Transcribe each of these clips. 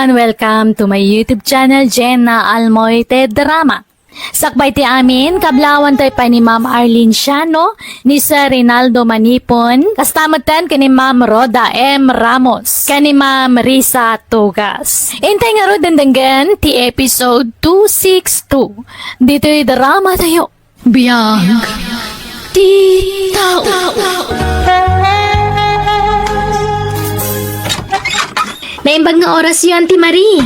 everyone! Welcome to my YouTube channel, Jenna Almoite Drama. Sakbay ti amin, kablawan tayo pa ni Ma'am Arlene Siano, ni Sir Rinaldo Manipon, kastamatan ka ni Ma'am Roda M. Ramos, ka ni Ma'am Risa Tugas. Intay nga ro dandanggan ti episode 262. Dito'y drama tayo. Biyag ti tao. Naimbag nga oras yun, Auntie Marie.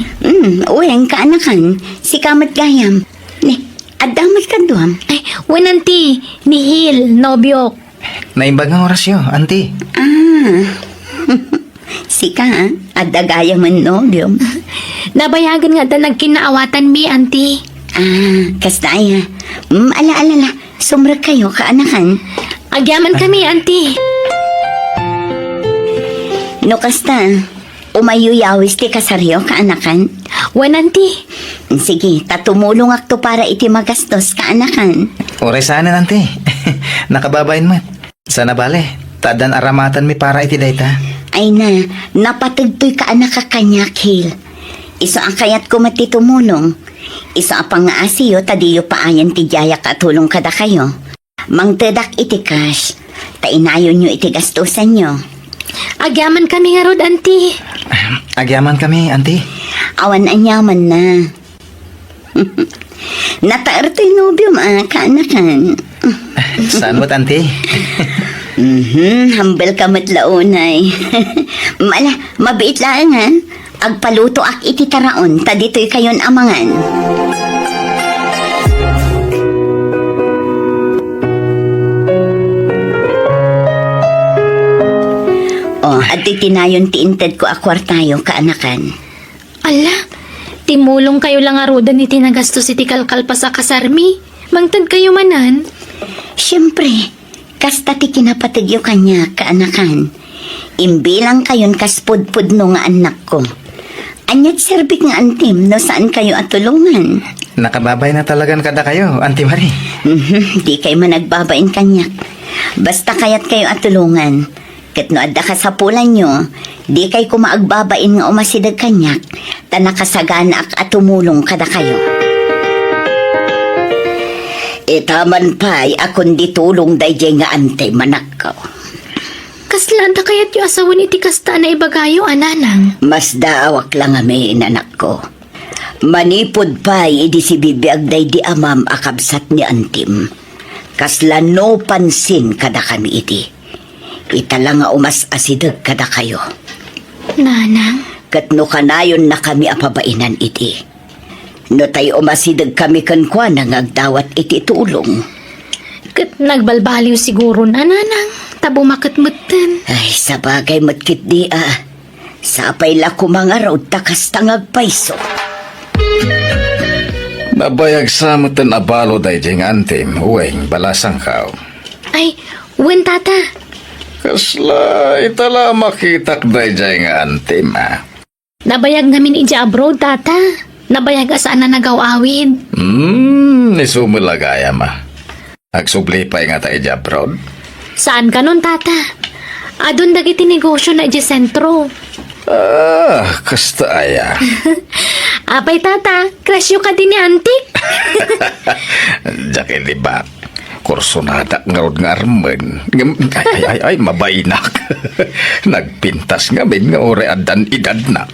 Uweng, kaanakan. Si Kamat Gayam. Ni, adamat ka doon. Ay, Auntie, ni Hil, nobyo. Naimbag ang orasyo, auntie. Si ka, adagaya man no, Diom. Nabayagan nga ta nagkinaawatan mi, Auntie. Kastaya. Ala, sumrag kayo, kaanakan. Agyaman kami, Auntie. No, kasta, umayuyawis ti kasaryo, kaanakan. Auntie. Sige, tatumulong akto para iti magastos, kaanakan. Oray sana, auntie. Nakababayin mo. Sana bale, tadan aramatan mi para iti dayta. Ay na, napatagtoy ka anak kakanyak, Hil. Iso ang kayat ko matitumulong. Iso ang pangaasiyo, tadiyo paayan ti jaya katulong kada kayo. Mangtedak iti cash, tainayon nyo iti gastusan nyo. Agyaman kami nga rod, Auntie. Agyaman kami, auntie. Awan anyaman na. Nataarto'y nobyom, kaanakan. Saan mo't, auntie? Hambal ka matlaunay. Mabiit lang, ha? Agpaluto ak iti taraon, tadito'y kayon amangan. At titinayon tiinted ko akwartayo, kaanakan. Ala, timulong kayo lang arudan ni tinagastos iti kalkal pa sa kasarmi. Mangtad kayo manan. Siyempre, kasta ti kinapatigyo kanya, kaanakan. Imbilang kayon kaspudpud no nga anak ko. Anyat serbik nga antim, no saan kayo atulungan? Nakababay na talagang kada kayo, auntie Marie. Di kayo managbabain kanyak. Basta kayat kayo atulungan. Ket no adda ka sa pulan nyo, di kay kumaagbabain nga umasidag kanyak, ta nakasagana ak atumulong kada kayo. Itaman pa'y akon di tulong dayjay nga ante manak ko. Kaslaan ta kayat yung asawan iti kasta na ibagayo, ananang. Mas daawak lang ame inanak ko. Manipod pa'y idi si bibiyag day di amam akabsat ni antim. Kasla no pansin kada kami iti. Itala nga umas asidag kada kayo. Nanang? Kat no kanayon na kami apabainan iti. No tayo umasidag kami kankwa nang agdawat iti tulong. Kat nagbalbaliw siguro na, nanang. Tabo makatmutan. Ay, sa bagay matkit di Sapay la kumangaraw takas tangag paiso. Nabayag sa mutan abalo day jeng antim, uweng balasang kao. Ay, tata. Kasla, itala makitak day jeng antim, Nabayag namin ija abroad, tata. Nabayag asaan na nagaw-awid. Nisumulagaya Agsubli pa nga tayo abroad. Saan ka nun, tata? Adun dagiti negosyo na ija sentro. Kasta aya. Apay, tata. Krasyo ka din ni antik. Diyak ilibak. Kursunada ngarod nga armen. Ay, mabainak. Nagpintas nga bin nga ore adan edad na.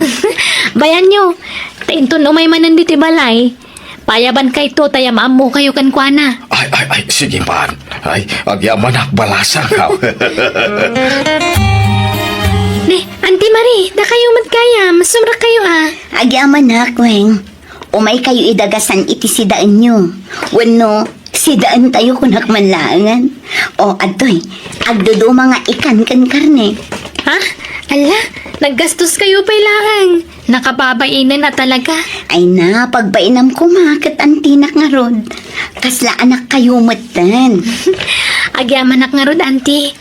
Bayan nyo. Tainton umay manan diti balay. Payaban kay to, tayamam mo kayo kankwana. Ay, sige man. Ay, agyaman balasa ka. Ne, Auntie Marie, da kayo magkaya. Masumra kayo, Agyaman na, Kweng. Umay kayo idagasan iti sidaan nyo. Wano, sidaan tayo kunak manlangan. O, adoy, agdudo mga ikan kan karne. Ha? Ala, naggastos kayo pailangan. Nakababainan na talaga. Ay na, pagbainam ko makat ang tinak nga rod. Kasla anak kayo matan. Agyaman nga rod, Auntie.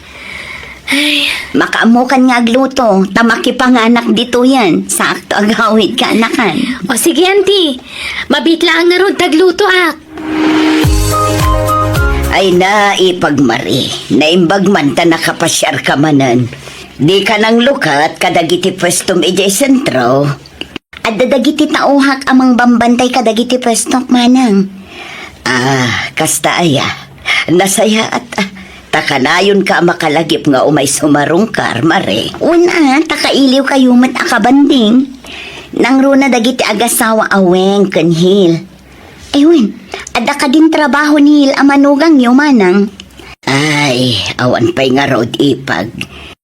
Ay, Makaamukan nga agluto, tamaki panganak dito yan. Sakto agawid ka anakan. o sige, Auntie. Mabitla ang nga rod, tagluto ak. Ay na, ipagmari. Naimbag man ta nakapasyar ka manan. Di ka nang lukat kadagiti pwestom ijay sentro. At dadagiti tauhak amang bambantay kadagiti pwestok manang. Kasta aya. Nasaya at takanayon ka makalagip nga umay sumarong karmare. Una, takailiw kayo mat akabanding. Nang runa dagiti agasawa aweng kanhil. Ayun, ada ka din trabaho ni Hil amanugang yo manang. Ay, awan pa'y nga road ipag.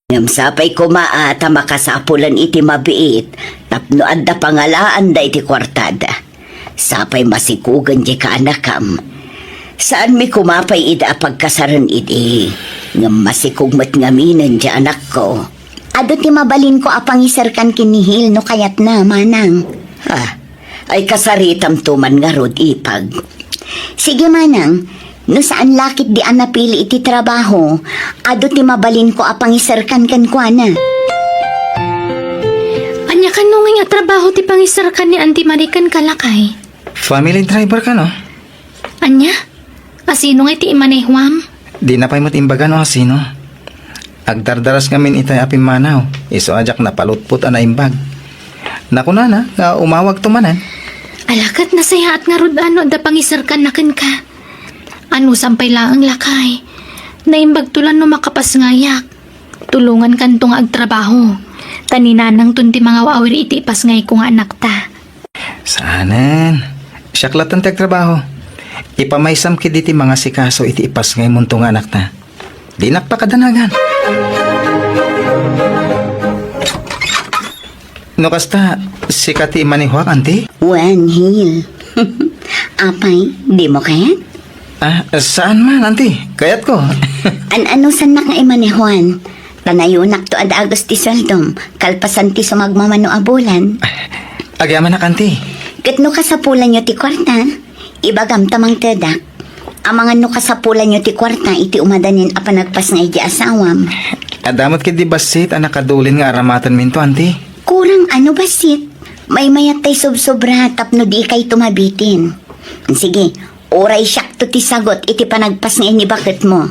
Ngamsapay ko maata makasapulan iti mabiit. Tapno adda pangalaan da iti kwartada. Sapay masikugan di ka anakam. Saan mi kumapay ida pagkasaran iti. Ngam masikugmat ngaminan di anak ko. Ado ti mabalin ko apang isarkan kinihil no kayat na manang. Ay kasaritam tuman nga rod ipag. Sige manang, no saan lakit di anapili iti trabaho, ado ti mabalin ko apang isarkan kan kwa na. Anya ka nung nga trabaho ti pangisarkan ni Auntie Marican kalakay? Family driver ka, no? Anya? Asino nga ti imanehwam? Di na pa'y matimbaga, no, sino? Agdardaras ngamin itay apim manaw. Iso ajak na palutput ana imbag. Nakuna na, nga umawag tumanan. Alakat na saya at nga rod ano da pangisarkan na ken ka. Ano sampay laang lakay. Naimbag tulan no makapas ngayak. Tulungan kanto nga agtrabaho. Taninanang tunti mga wawir iti ipas ngay ko nga anak ta. Sanan. Siyaklatan tagtrabaho. Ipamaysam kiditi mga sikaso iti ipas ngay munto nga anak ta. Di nakpakadanagan. No kasta, sikati manihwak, anti? Wan Hil. Apay, di mo kayat? Saan man, anti? Kayat ko. Ano sanak nga imanehuan? Tanayunak to ad agos ti saldom, kalpasan ti sumagmamano abulan. Agyaman na, anti. Kat no kasapulan nyo ti kwarta, ibagam tamang tedak. Amangan no kasapulan nyo ti kwarta, iti umadanin apanagpas nga iti asawam. Adamot kid di basit, anak kadulin nga aramatan minto, anti. Kurang ano basit? May mayat tay sobra tapno di kay tumabitin. Sige, oray siyak to ti sagot iti panagpas nga ni bakit mo.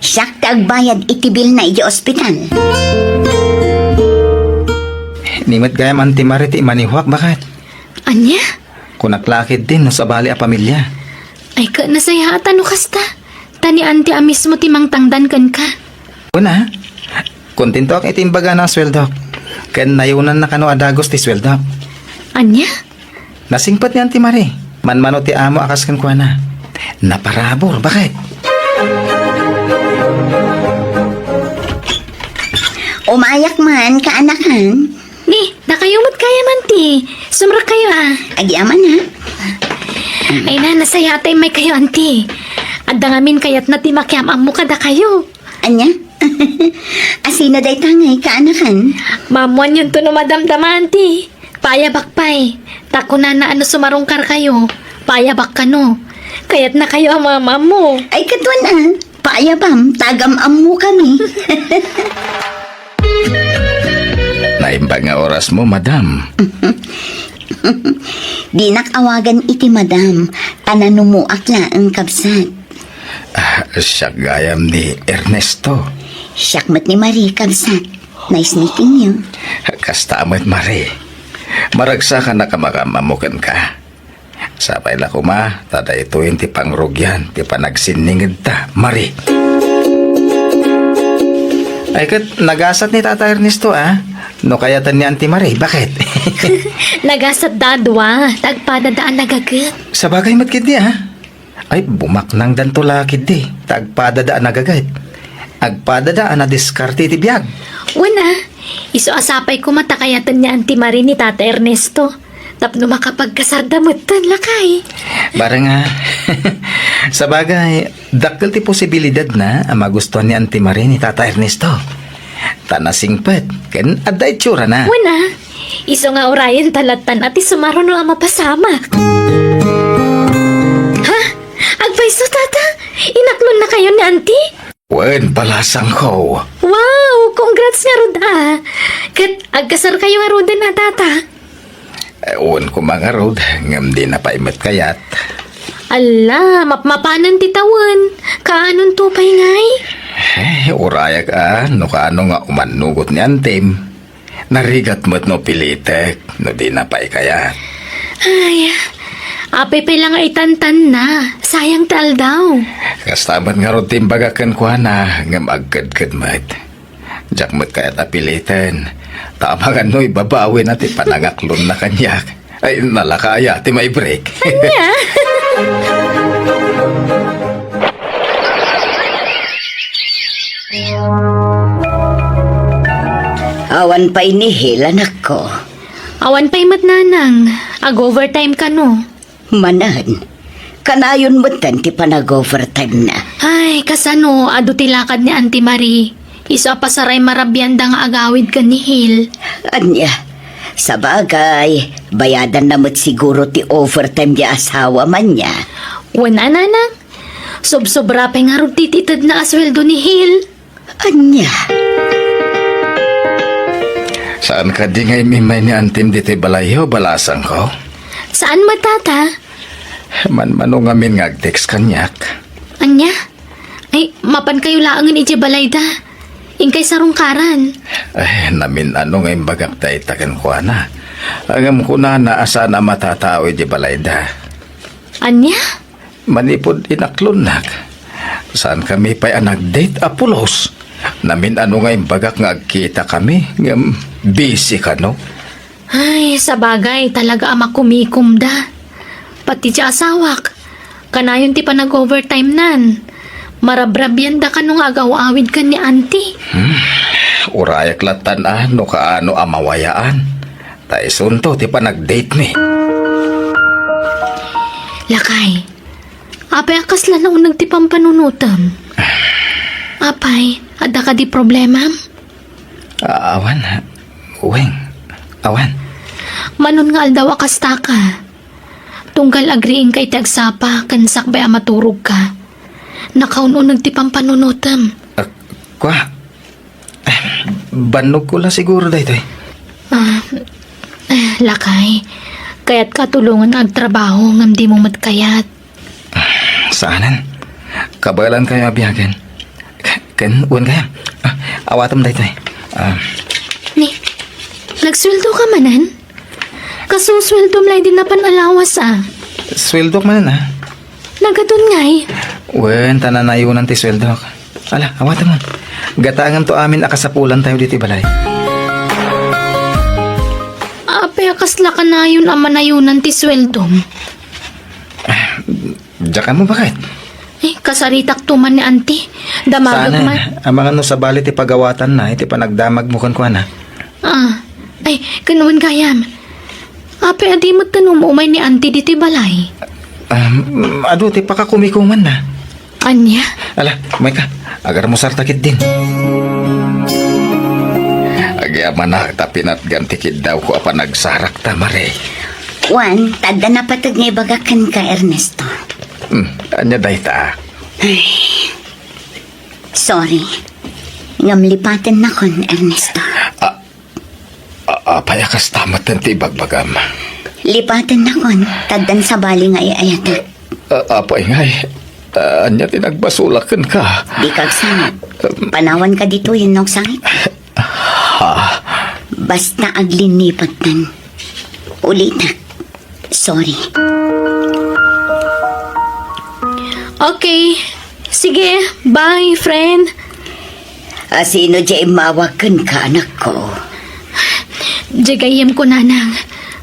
Siyak ta agbayad iti bil na iti ospital. Nimit gayam anti Mari ti manihwak, bakit? Anya? Kunaklakid din no sa bali a pamilya. Ay ka nasaya at ano kasta? Tani Auntie amis mo ti mangtangdan kan ka. Una, kontento ak iti imbaga na sweldo. Ken nayunan na kano adagos ti sweldo. Anya? Nasingpat ni Auntie Mari. Manmano ti amo akas kan kwa na. Naparabor, bakit? Umayak man, kaanakan. Ni, nakayumot kaya man ti. Sumra kayo Agyaman ha. Ay na, nasaya atay may kayo Auntie. Adda ngamin kayat na ti makiamang mo kada kayo. Anya? Asino day tangay, kaanakan. Mamuan yun to no madamdaman ti. Payabak pay. Tako na ano sumarungkar kayo. Payabak ka no. Kayat na kayo ang mama mo. Ay katwan ah. Paayabam, tagam-am mo kami. Naimbag nga oras mo, madam. Di nakawagan iti madam. Tanano mo akla ang kabsat. Siya gayam ni Ernesto. Siyakmat ni Marie kabsat. Nice meeting you. Kasta amat Mari. Maragsa ka na kamakamukan ka. Sapay la kuma, tada ito yung ti pangrugyan, ti panagsiningid ta, Mari. Ay kat, nagasat ni Tata Ernesto, No kayatan ni Auntie Mari, bakit? Nagasat dadwa. Tagpadadaan nagagat. Sa bagay matkid di, Ay, bumaknang dantula kid di. Tagpadadaan nagagat. Agpadadaan na diskarte ti biyag. Una, iso asapay ko matakayatan ni Auntie Marie ni Tata Ernesto. Tapno makapagkasardamutan lakay. Bara nga, sa bagay, dakkel ti posibilidad na ang magustuhan ni Auntie Marie ni Tata Ernesto. Tanasingpet, ken adda itsura na. Una, iso nga orayan talatan at isumaro no ang mapasamak. Ha? Agpaiso tata? Inaklon na kayo ni Auntie? Wen palasang ko. Wow! Congrats nga Ruda! Kat agkasar kayo nga Ruda na tata. Uwan ko mga rod, ngam di na paimat kayat. Ala, mapmapanan titawan. Kaanon tupay ngay? Uraya ka, no kaano nga umanugot ni Antem. Narigat mo't no pilitek, no di na pa ikayat. Ay, apay pa lang ay tantan na. Sayang tal daw. Kastaman nga ron timbagakan ko na, nga magkad-kad mat. Diyak mo't kayat apilitin. Tama nga no'y babawi natin panangaklon na kanyak. Ay, nalakaya, ti may break. Awan pa inihil, anak ko. Awan pa'y matnanang. Ag-overtime ka no. Manan, kanayon mo tan ti panag-overtime na. Ay, kasano, ado tilakad ni Auntie Marie. Isa pa saray marabyanda nga agawid ka ni Hil. Anya, sa bagay, bayadan na mo't siguro ti overtime di asawa man niya. Wala na na. Sob-sobra pa nga rin tititad na asweldo ni Hil. Anya, Saan ka di ngay mimay ni Antim diti balayo, balasang ko? Saan matata? Man-mano ngamin ngag-text kanyak. Anya? Ay, mapan kayo laangan iti balayda. Ingkay sarong karan. Ay, namin ano ngayon bagak tayo takan ko na. Agam ko na asa na matatao di balayda. Anya? Manipod inaklunak. Saan kami pa'y nag-date apulos? Namin ano ngayon bagak nga agkita kami. Ngam busy ka no? Ay, sa bagay, talaga ama kumikumda. Pati ti asawak. Kanayon ti pa nag-overtime nan. Marabrabyanda ka nung agaw-awid ka ni Auntie. Urayak latan no kaano amawayaan. Taisunto ti pa nag-date mi. Lakay, apay akas lang na unang ti pampanunutam. Apay, ada ka di problema? Awan, uwing, awan. Manon nga aldaw akasta ka. Tunggal agriing kay tagsapa, kansak ba maturog ka. Nakaununag ti pampanunutam. Kwa, banog ko lang siguro dahito eh. Lakay, kaya't katulungan ang trabaho ngam di mo matkayat. Saanan? Kabalan kayo abiyagan. Kan, uwan kaya. Awatam dahito eh. Ni, nagsweldo ka manan? Kasusweldo mlay din na panalawas Sweldo ka man na. Nagadun ngay. Wen, tananayunan ti sweldo ka. Ala, awatam mo. Gatangan to amin akasapulan tayo dito balay. Ape, akasla ka na yun ang manayunan ti sweldom. Diyan mo bakit? Kasaritak tuman ni Auntie. Damagag Sana, man. ang mga no sa bali ti pagawatan na, iti panagdamag mo kan na. Ay, kanuan gayam. Ape, adi mo tanong mo umay ni Auntie diti balay. Ado, ti pakakumikuman na. Anya? Ala, may ka. Agar mo sartakit din. Agyaman na, tapinat gantikid daw ko apa nagsarak tamare. Juan, tada na patag ngay bagakan ka, Ernesto. Anya dahi ta. Sorry. Ngamlipatin na kon, Ernesto. Payakas tamat ng tibagbagam. Lipatin na kon, tadan sa bali nga iayata. Apa ingay, anya tinagbasulakan ka. Di kagsangat. Panawan ka dito yun nung sangit. Basta aglinipat nan. Ulita. Sorry. Okay. Sige, bye, friend. Sino dyan mawakan ka, anak ko? Jagayem ko nanang.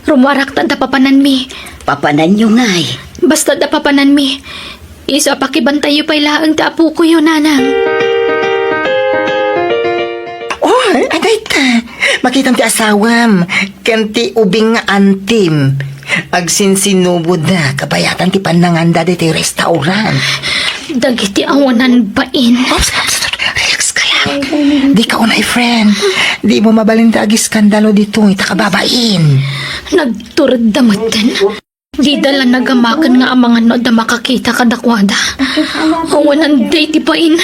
Rumwarak ta da papanan mi. Papanan nyo nga'y. Basta da papanan mi. Isa pakibantay yu pa'y laang ta apo ko yun, nanang. Oh, aday ta. Makitang ti asawam. Kanti ubing nga antim. Agsinsinubod na. Kabayatan ti pananganda di ti restaurant. Dagiti awanan bain. Ops, relax ka lang. Di ka unay, friend. Di mo mabalinta agi skandalo dito. Itakababain. Nagturad damatan. Di dala nagamakan nga ang mga no da makakita kadakwada. Awanan day ti bain.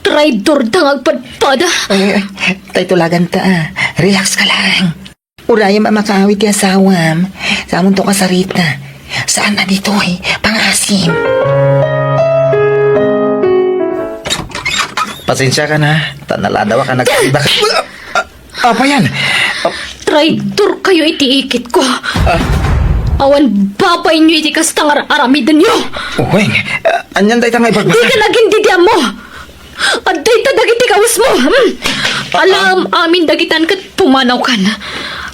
Traitor da agpadpada. Ay, tayo tulagan ta. Relax ka lang. Urayam ang makawit ti asawam. Samon to kasarita. Saan na dito eh? Pangasim. Pasensya ka na. Tanaladawa ka nagkaiba ka. Apa yan? Traitor kayo itiikit ko. Awan babay nyo iti kastang aramidan nyo. Uwing, anyan day tangay Di bagbasa. ka naging didiam mo. At day ta dagiti kawas mo. Alam amin dagitan kat pumanaw ka na.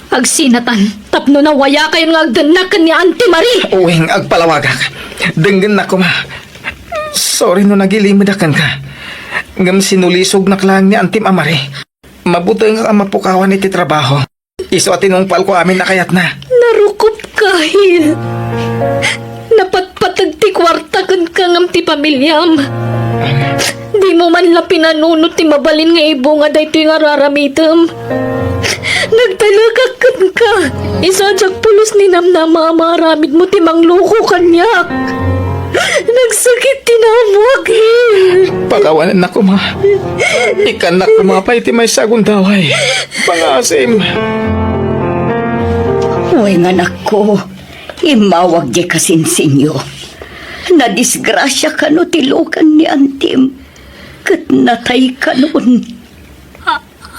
Agsinatan, tapno na waya kayo nga agdanakan ni Auntie Marie. Uwing, agpalawagak. Denggan na ko ma. Sorry no nagilimudakan ka. Ngam sinulisog na klang ni Antim Amari. Mabuti nga ang mapukawan iti trabaho. Iso at tinungpal ko amin na kayat na. Narukop ka, Hil. Napatpatag ti kwarta kan kangam ti pamilyam. Di mo man la pinanunot ti mabalin nga ibo nga dayto nga raramitam. Nagtalagak kan ka. Isadyak pulos ni namnama maramid mo ti mangluko kanyak. Nagsakit tinamwag, Hil. Pakawanan na ko ma. Ikan na kumapay ti may sagundaway. Pangasim. Uy, anak ko, imawag di kasinsinyo. Nadisgrasya ka no tilukan ni Antim. Kat natay ka noon.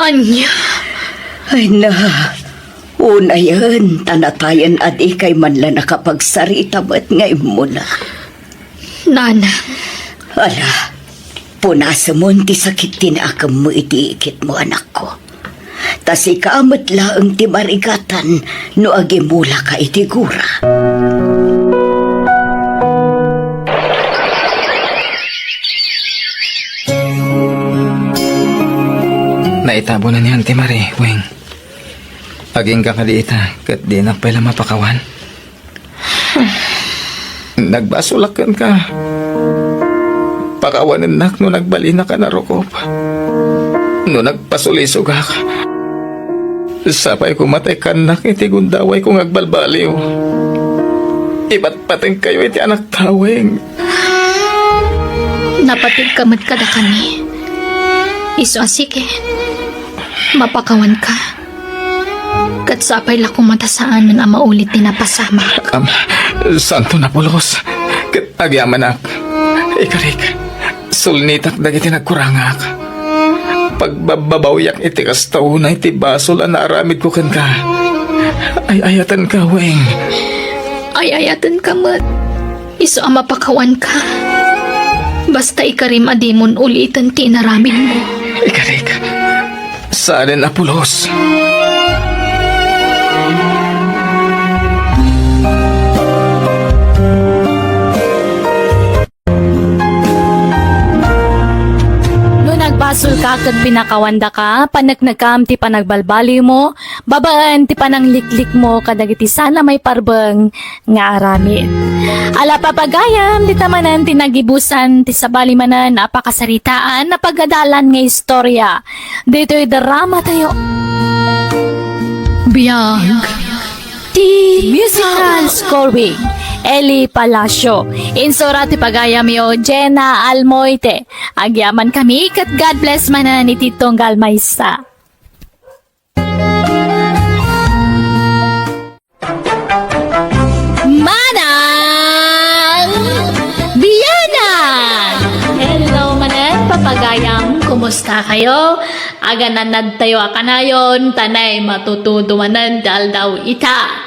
Anya, Ay na, una yan, tanatayan at ikay man lang nakapagsarita ba't ngayon mo na. Nana, Ala, punasa mo ti sakit tinakam mo itiikit mo anak ko. Tas ikamat laang ti marigatan no agimula ka itigura. Naitabo na ni Auntie Marie, Weng. Aging kakaliita, kat di na pala mapakawan. Nagbasulakan ka. Pakawanan nak no nagbalina ka na rukop. No nagpasulisog ka. Sapay kumatay ka nak iti gundaway kung agbalbaliw. Iba't pateng kayo iti anak taweng. napatig kamat kada kami. Iso asike, mapakawan ka. Kat sapay la kumatasaan man ang maulit ni napasama. Santo na pulos. Kat agyamanak. Ikarik. Sulnitak dagiti nagkurangak. Pagbabawyak iti kastaw na iti basol ang naaramid ko kan ka. Ay ayatan ka, Weng. Ay ayatan ka mat. Iso ang mapakawan ka. Basta ikarim adimon ulitan tinaramin mo. Ikarik. Saan na pulos? Basol ka kag pinakawanda ka, panagnagkam ti panagbalbali mo, babaan ti panangliklik mo kadagiti sana may parbeng nga aramid. Ala papagayam, di tamanan ti nagibusan ti sabali manan apakasaritaan na pagadalan nga istorya. Dito'y drama tayo. Biyag. Ti musical scoring. Eli Palacio. Insura ti pagayam yo, Jenna Almoite. Agyaman kami, kat God bless manan ni Titong Galmaysa. Manang Biyanan! Hello manan, papagayam. Kumusta kayo? Agananad tayo akanayon, tanay matutudumanan dal daw ita.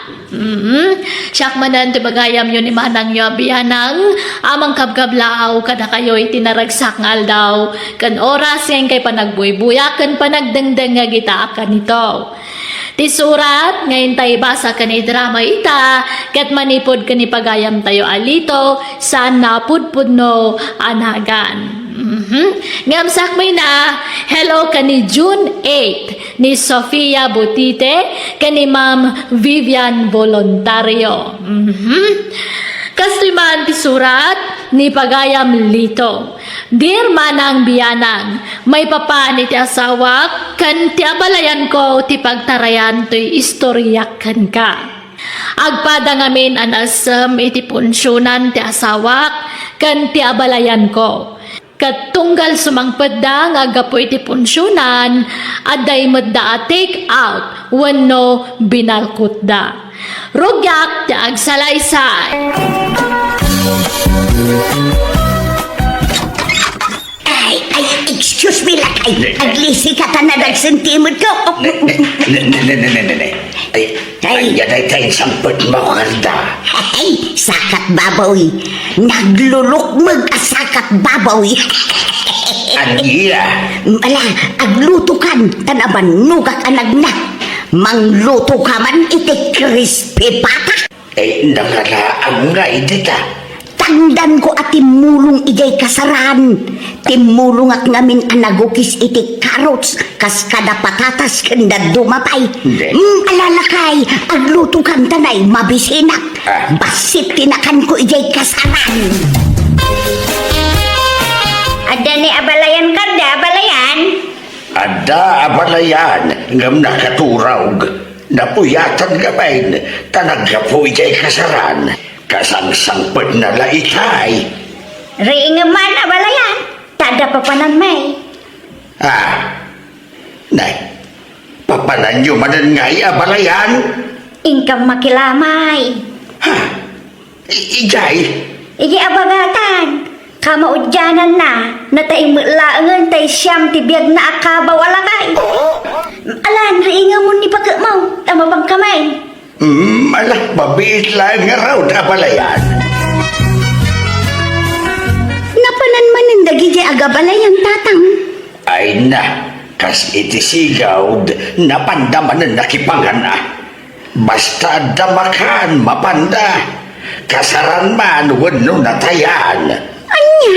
Siyak manan ti bagayam yun ni manang yo biyanang amang kabgablaaw kada kayo itinaragsak ngal daw kan oras yang kay panagbuy-buyak kan panagdengdeng nga gita akan ito. Ti surat ngayon tayo basa kan drama ita kat manipod kan pagayam tayo alito saan napudpud no anagan. Ngamsak may na hello kani June 8 ni Sofia Butite kani Ma'am Vivian Voluntario. Kasliman ti surat ni pagayam lito. Dear manang biyanang, may papa ni ti asawa kan ti abalayan ko ti pagtarayan to'y istoryak kan ka. Agpada ngamin an asam iti punsyonan ti asawa kan ti abalayan ko. Katunggal sumangpeda nga gapo iti punsyonan aday medda a take out wenno binalkut da. Rugyak ti agsalaysay. Ay, excuse me lang. Ay, aglisi ka ta na nagsentimod ko. Ay, yan ay tayong sampot mo, Karda. Ay, sakat babawi. Naglulukmag a sakat babawi. Aniya. Ala, agluto kan, tanaban nugak anag na. Mangluto ka man iti crispy pata. Ay, nakalaang nga idita. Tangdan ko at timulong ijay kasaran. Timulong at ngamin anagukis iti carrots. Kas kada patatas kanda dumapay. Hindi. Alalakay, agluto kan tanay mabisinak. Basit tinakan ko ijay kasaran. Ada ni abalayan kada, abalayan. Ada abalayan, ngam nakaturog. Napuyatan gabain, tanagapoy kay kasaran. Kasang-sangpad na laitay. Ringaman abalayan. Tada papanan may. Nay, papanan nyo manan ngay abalayan? Ingkang makilamay. Ijay, Igi abagatan. Kamaudyanan na. Nataing mulaangan tay siyam tibiyag na akaba wala kay. Alan, ringa mo ni pagkamaw. Tama bang kamay? malak mabit lang nga raw abalayan. Napanan man ang dagiti agabalayang tatang. Ay na, kas iti sigawd, napandaman na nakipangan na. Basta damakan, mapanda. Kasaran man, wano natayan. Anya,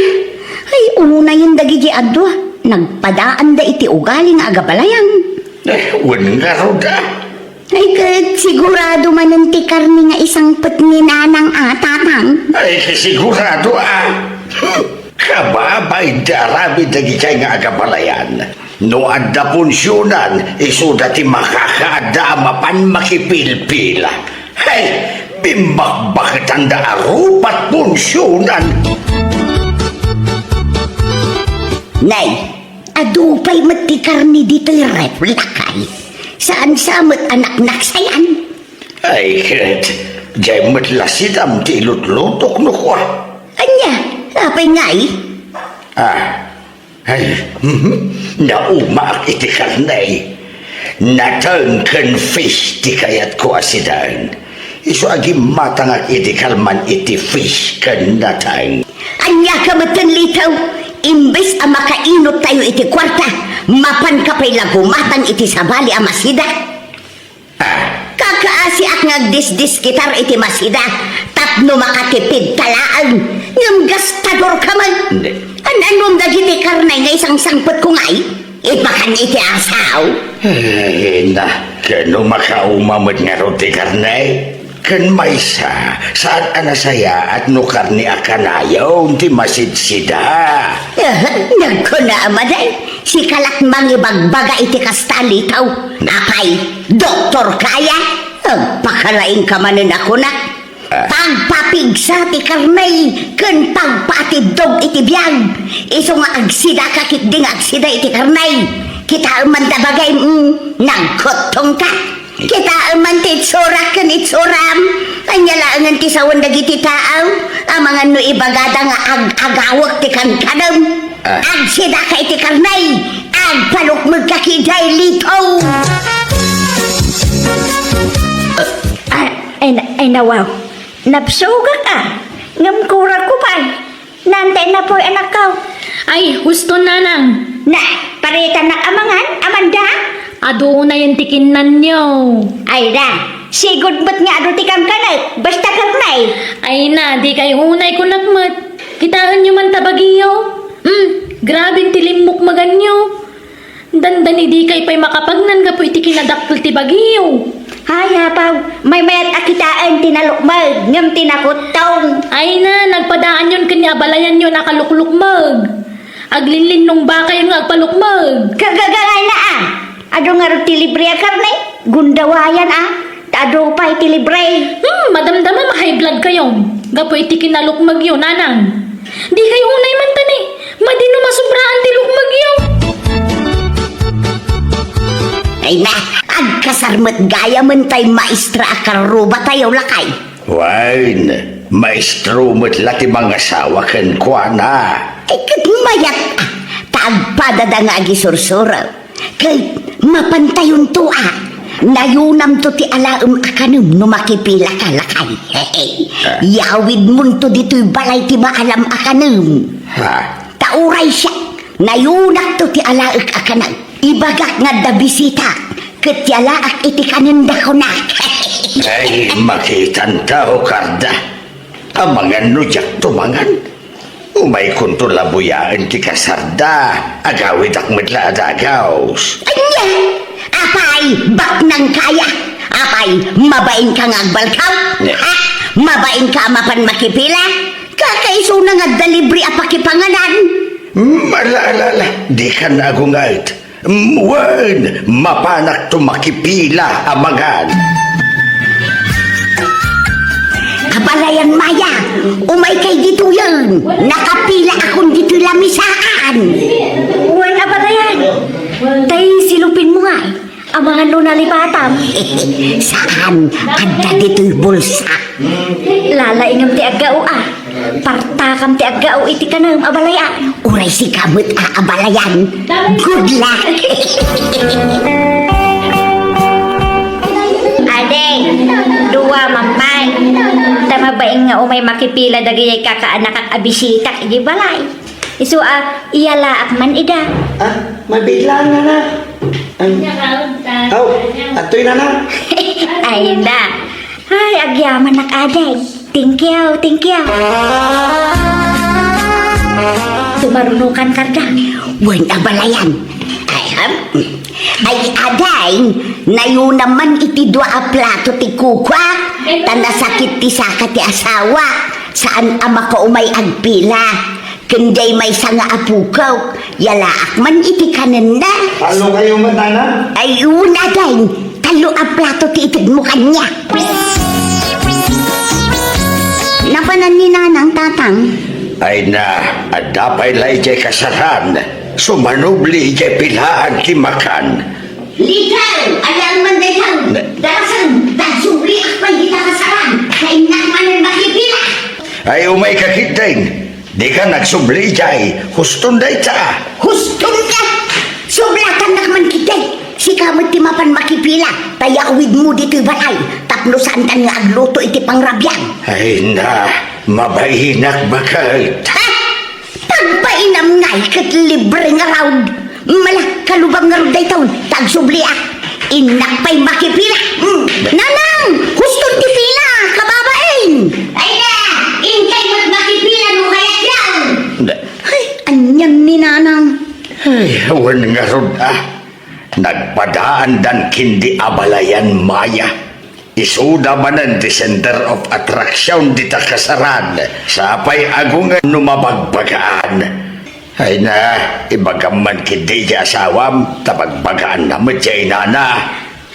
ay una yung dagiti adwa. Nagpadaan da iti ugaling agabalayang. Wan nga raw da. Ay kat sigurado man ang tikar ni nga isang putni nanang tatang. Ay sigurado Kababay darabi dagi kay nga agabalayan. No adda punsyonan, iso dati makakaadama pan makipilpila. Hey, bimbak-bakit ang daarupat punsyonan. Nay, adupay matikar ni dito'y reflakay. Saan samot anak naksayan? Ay, kret, jay matlasidam ti ilutlutok no kwa. Anya, apay ngay? Naumak iti karnay. Natangkan fish ti kayat ko asidan. Iso agi matangak iti kalman iti fish kan natang. Anya ka matan litaw? Imbes ang makainot tayo iti kwarta, mapan ka pa'y lagumatang iti sabali ang masida. Kakaasi ak ngagdisdis kitar iti masida, tapno makatipid talaan, ngam gastador ka man. Anong dagiti karnay nga isang sangpot ko ngay? Ipakan iti asaw. Ay, na, kano makaumamad nga roti karnay? Kan maysa, saan anasaya at no karni akanayaw, ti masidsida. Nagko na amaday, si kalak mangibagbaga iti kastalitaw. Apay, doktor kaya? Pagpakalain ka manin ako na. Pagpapigsa ti karnay, kan pagpatidog iti biyag. Iso nga agsida kakit ding agsida iti karnay. Kita man tabagay, nagkotong ka. Kita man ti itsura kan itsuram. Anyalaan ti sawan dagiti taaw. Ang mga no ibagada nga agawak ti kankanam. Agsida ka iti karnay. Agpalukmag ka kiday litaw. Ay nawaw. Napsuga ka. Ngam kura ko pa. Nantay na po'y anak ko. Ay, husto nanang. Na, paritan na amangan, Amanda. Ado na yung tikinan nyo. Ay na, sigod ba't nga ado tikang kanay, basta karnay. Ay na, di kayo unay ko nagmat. Kitaan nyo man tabagiyo. Grabing tilimok maganyo. Dandan di kay pa'y makapagnan ka po iti kinadakpil ti bagiyo. Ay hapaw, may mayat akitaan tinalukmag, ngam tinakutong. Ay na, nagpadaan yun kanya balayan yun nakaluklukmag. Aglinlin nung baka yung agpalukmag. Kagagangay na ado nga ro tilibre karnay, gundawayan ado pa itilibre. Madamdama ma-high blood kayo. Gapo iti kinalukmag yun, nanang. Di kayo unay man tani. Madino masubraan ti lukmag yun. Ay na, agkasarmat gaya man tay maestra akaruba tayo lakay. Wain, maestro mo't lati mga asawa kan kwa na. Ay kat mayat agpada nga gisursura. Kay mapantayon to Nayunam to ti alaem akanum no makipila ka lakay. Yawid mun to dito'y balay ti maalam akanum. Tauray siya. Nayunak to ti alaek akanam. Ibagak nga da bisita. Ketyalaak iti kanenda ko na. Ay, makitan tao, Karda. Amangan no jak tumangan. Umay kunto labuyaan ti kasarda. Agawid ak madla adagaws. Anya! Apay, bak nang kaya. Apay, mabain ka nga agbalkaw. Ha? Mabain ka mapan makipila. Kakaiso na nga dalibri apakipanganan. Malaalala, di ka na agungait. Wan, mapanak to makipila amangan. Kabalayan Maya, umay kay dito yun. Nakapila akong dito lamisaan. Uwan na ba na yan? Tay, silupin mo nga. Ang mga nunalipatam. Saan? Kanda dito'y bulsa. Lalaingam ti agao Partakam ti agao iti kanang abalayan. Uray si kamot aabalayan. Good luck. Ade, duwa mampay. Tama ba nga umay makipila dagayay kakaanak ang abisitak iti balay. Isu iyala ak man ida. Mabigla na. Atoy na. Ay na. Ay, agyaman nak aday. Thank you. Tumarunukan karda. Wan abalayan. Ay aday, nayo naman iti dua a plato ti kukwa. Tanasakit ti saka ti asawa. Saan ama ko umay agpila. Kenday may sanga apukaw. Yalaak man iti kanenda. Paano kayo matana? Ay una day, talo a plato ti itid mo kanya. Napanan ni nanang tatang. Ay na, adapay lay jay kasaran. Sumanubli jay pilaan ti makan. Likaw, alam man dayaw. Darasan, dagsubli akpay kita kasaran. Kay nakmanan makipila. Ay umay kakiteng. Di ka nagsubli jay. Huston day ta. Huston ka! Sublatan nakman kitay. Si kamot ti mapan makipila. Tayawid mo dito'y balay. Tapno saan tan nga agluto iti pangrabyan. Ay na, mabahinak bakit. Ha? Pagpainam ngay kat libre nga raud. Mala, kalubang nga ruday taon. Tagsubli Inak pa'y makipila. Nanang! Huston ti pila! Kababain! Ay na! Inkay mo't makipila mo kaya yan! Ay, anyang ni nanang. Ay, awan nga rod Nagpadaan dan kindi abalayan Maya. Isuda manan di center of attraction di takasaran. Sapay agungan numabagbagaan. Ay na, ibagaman kindi di asawam, tabagbagaan na medya inana.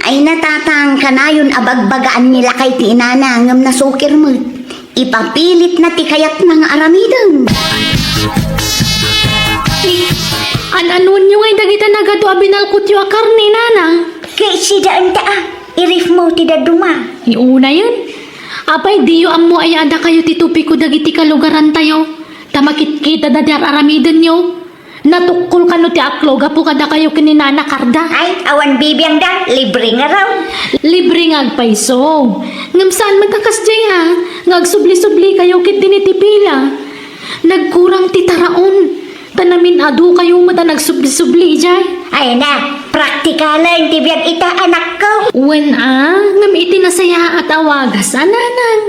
Ay natatang kanayon abagbagaan nila kay ti inana ngam nasukir mo. Ipapilit na ti kayat ng aramidang. An-anon nyo ngay dagita nagado abinalkot yu akar ni nanang. Kay sidaan ta irif mo ti daduma. Iuna yun. Apay diyo ammo ayada kayo titupi ko dagiti kalugaran tayo. Tamakit kita dadar aramidan nyo. Natukol ka no ti akloga po kada kayo kininana karda. Ay, awan bibiyang da, libre nga raw. Libre nga agpaiso. Ngam saan matakas jay ha? Ngagsubli-subli kayo kit dinitipila. Nagkurang ti taraon. Tanamin adu kayo mata nagsubli-subli jay. Ay na, praktikalan ti biyag ita anak ko. Wen ngam iti nasaya at awagas ananang.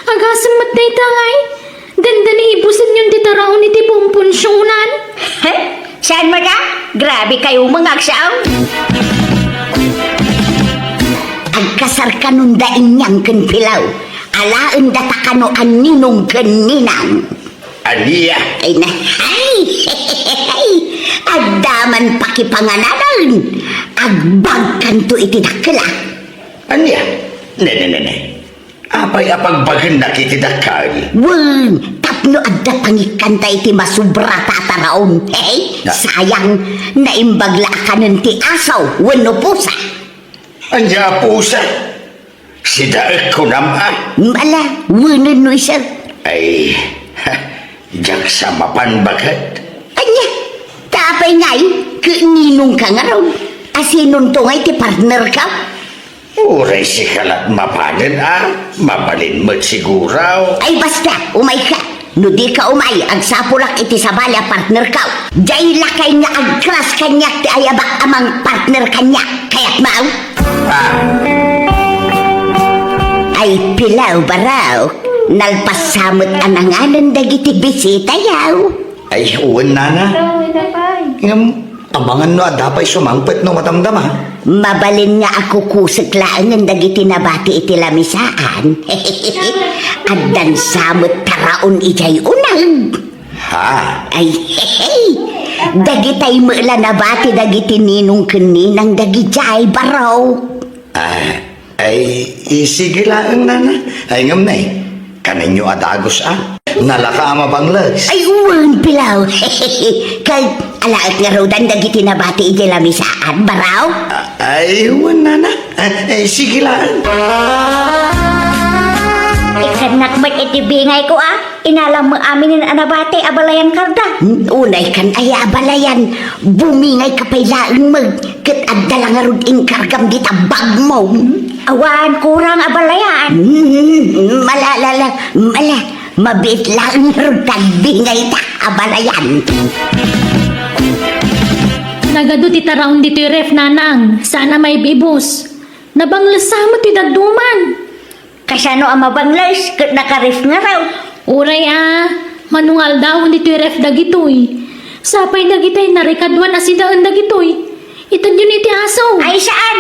Agasam matday tangay. Dandani ibusan yung titaraon iti pumpunsyonan. He? Saan mo na? Grabe kayo mga agsaw. Agkasar kanundain niyang kenpilaw. Alaan data kano aninong keninang. Aniya. Ay na, ay, adaman pakipangananan. Agbagkan to iti dakla. Aniya. Ne. Apay apagbagan na kitidakal. Wen, tapno adda pangikanta iti masubra tataraon. Hey, sayang, naimbagla ka nun ti asaw, wano pusa. Anya pusa. Sidaek ko nama. Mala, wanan no isa. Ay, jak sa mapan bagat. Anya, tapay Apay ngay, ninong ka nga raw. Asinon to ngay ti partner ka. Uray si kalat mapanan mabalin mo siguraw. Ay basta, umay ka. No di ka umay, agsapulak iti sabala partner ka. Jay lakay nga agkras kanyak ti ayabak amang partner kanya. Kaya't maaw. Ay pilaw baraw. Nalpasamot ananganan dagiti bisita yaw. Ay, uwan nana. Ngam, abangan no adapay sumangpet no matamdama. Mabalin nga ako kusaklaan ng dagiti nabati iti lamisaan. Addan samot taraon ijay unang. Ha? Ay, dagitay mula nabati dagiti ninong kaninang dagijay baraw. Ay, sige lang nana. Ay, ngam na kaninyo adagos nalaka ama banglags. Ay, uwan pilaw. Kag alaat nga raw dan dagiti nabati ijay lamisaan baraw. Ay, uwan nana. Ay, sige lang. Ikanak ba't itibingay ko Inalam mo amin ng anabate abalayan karda. Unay kan ay abalayan. Bumingay kapaylaan mo. Kat adala nga rod inkargam di tabag mo. Awan kurang abalayan. Mala. Mabit lang rod tagbingay ta abalayan. Nagado ti taraon dito yung ref nanang. Sana may bibos. Nabanglasamo ti daduman. Kasano ang mabanglas kat nakarif nga raw. Uray manungal daw dito yung ref dagitoy. Sapay dagitay narikadwan asidaan dagitoy. Itad yun iti aso. Ay saan?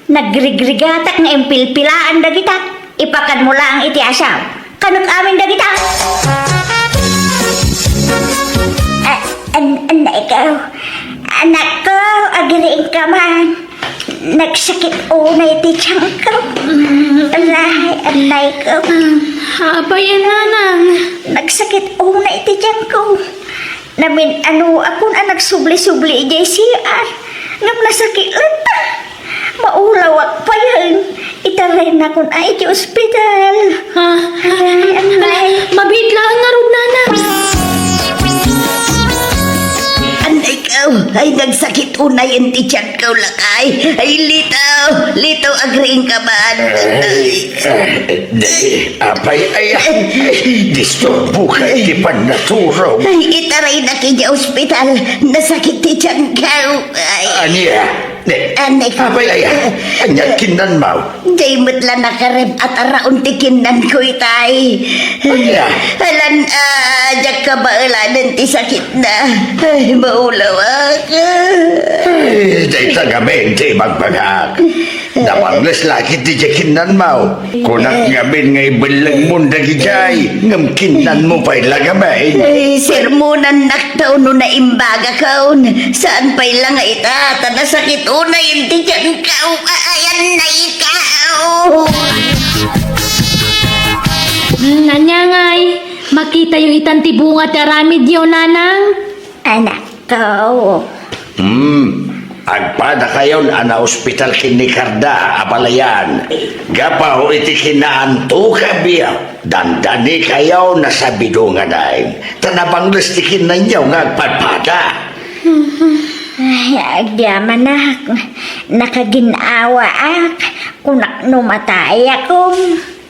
Nagrigrigatak nga impilpilaan dagita. Ipakan mo lang iti asaw. Kanok amin dagita. Ikaw. Anak ko, agiriin ka man. Nagsakit unay ti tiyang ko. Anay ko. Habayan nanang. Nagsakit unay ti tiyang ko. Namin ako na nagsubli-subli ijay siyar. Ngam nasakit lang ta. Maulawak pa yan. Itaray na kun ay ti ospital. Anay. Mabitla nga rod nanang. Anay ka, ay nagsakit unay ang tiyan ka lakay. Ay litaw agriin ka man. Apay disturbo ka di panaturo. Ay itaray na kanya ospital. Nasakit tiyan ka. Aniya, Anay ka. apay anyat kindan mau. Jay matla nakareb at araon tikinan ko itay. Anya? Alan, jak ka ba alanan ti sakit na. Ay, maulawak. Day tagamente magpagak. Napangles lagi di jakinan mau. Kunak ngabin ngay belang munda gijay. Ngam kinan mo pa'y lagabay. Ay, sermonan naktaon no na imbaga kaon. Saan pa'y lang ita? Tada sakit una yung tiyan kao. Ayan na ikaw. Nanyangay. Makita yung itanti bunga ti aramid yun nanang. Anak ko. Agpada kayon ana ospital kini karda abalayan. Gapaw iti kinaanto ka biya. Dandani kayo na sa bidungan ay. Tanabang listikin na niyo nga agpadpada. Ay, agyaman nak. Nakaginawa kunak numatay ako.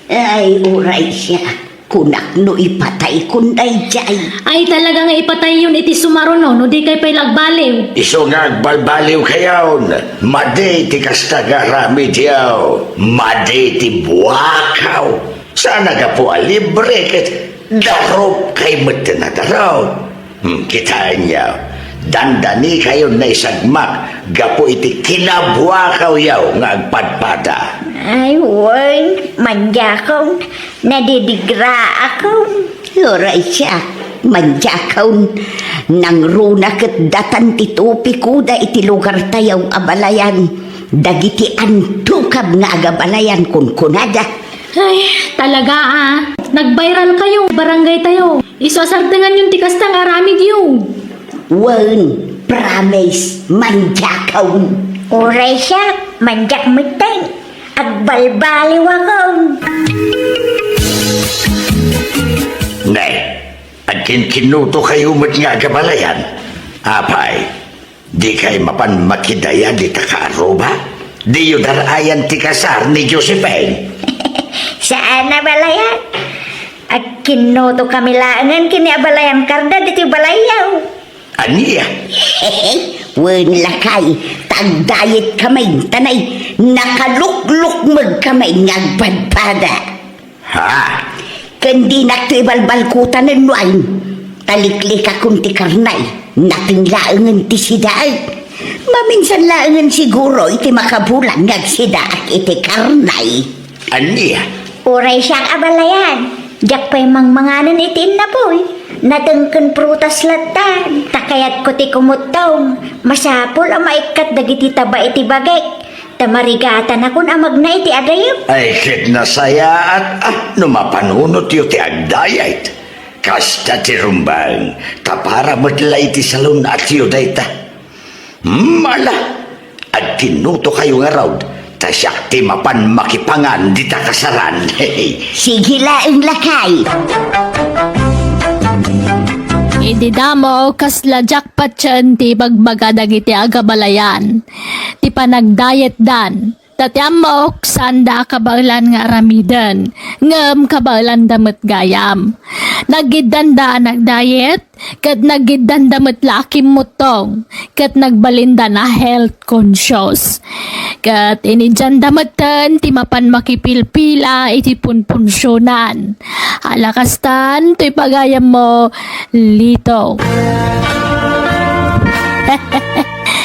Ay, uray siya. Kunak no ipatay kunday jay. Ay talaga nga ipatay yun iti sumaruno. No di kay pa'y lagbaliw. Iso nga agbalbaliw kayon. Madi ti kastagaramid yaw. Madi ti buwakaw. Sana ka po libre ket darop kay matinadaraw. Kitaan niya. Dandani kayo na isagmak. Gapo iti kinabuwakaw yaw nga agpadpada. Ay, woy. Manja ko. Nadidigra ako. Uray siya. Manjakaw. Nang runa kat datan titupi kuda iti lugar tayaw abalayan. Dagiti antukab nga agabalayan kun kunada. Ay, talaga Nag-viral kayo, barangay tayo. Isasartingan yung tikas ng aramid yung. Wan, promise, manjakaw. Uray siya. Manjak mitay. Agbalbaliw ako. Nay, agkin kinuto kayo mat nga gabalayan. Apay, Di kay mapan makidaya di ta kaaruba? Di yu darayan ti kasar ni Josephine. Saan na balayan? At kinoto kami laangan kini abalayan karda dito balayaw. Aniya? Wen lakay, tagdayet kamay, tanay, nakalukluk magkamay ngagpadpada. Ha? Kandi nakto ibalbalkutan ng nuay, taliklik akong ti karnay, nating laangan ti sidaag. Maminsan laangan siguro iti makabulan ngagsidaag iti karnay. Aniya? Uray siyang abalayan. Diyak pa'y mangmanganan itin na po'y. Natengken prutas latan. Takayat ko ti kumutong. Masapol ang maikat dagiti taba iti bagay. Tamarigatan akong amag na iti adayop. Ay kit nasaya at mapanunot yu ti agdayat. Kasta ti rumbang, tapara matla iti salon at yu dayta. Mala, at tinuto kayo nga raw, tasyak ti mapan makipangan di ta kasaran. Sige laang lakay. Idi damo kasla jackpot siyan ti bagbaga dagiti agabalayan. Ti panagdayet dan. Tatyam mo sanda kabailan nga aramidan. Ngem kabailan damet gayam. Nagidanda nagdayet. Kat nagidanda met lakim mutong. Kat nagbalinda na health conscious. Kat inidyan dametan ti mapan makipilpila iti punpunsyonan. Alakastan to'y pagayam mo lito.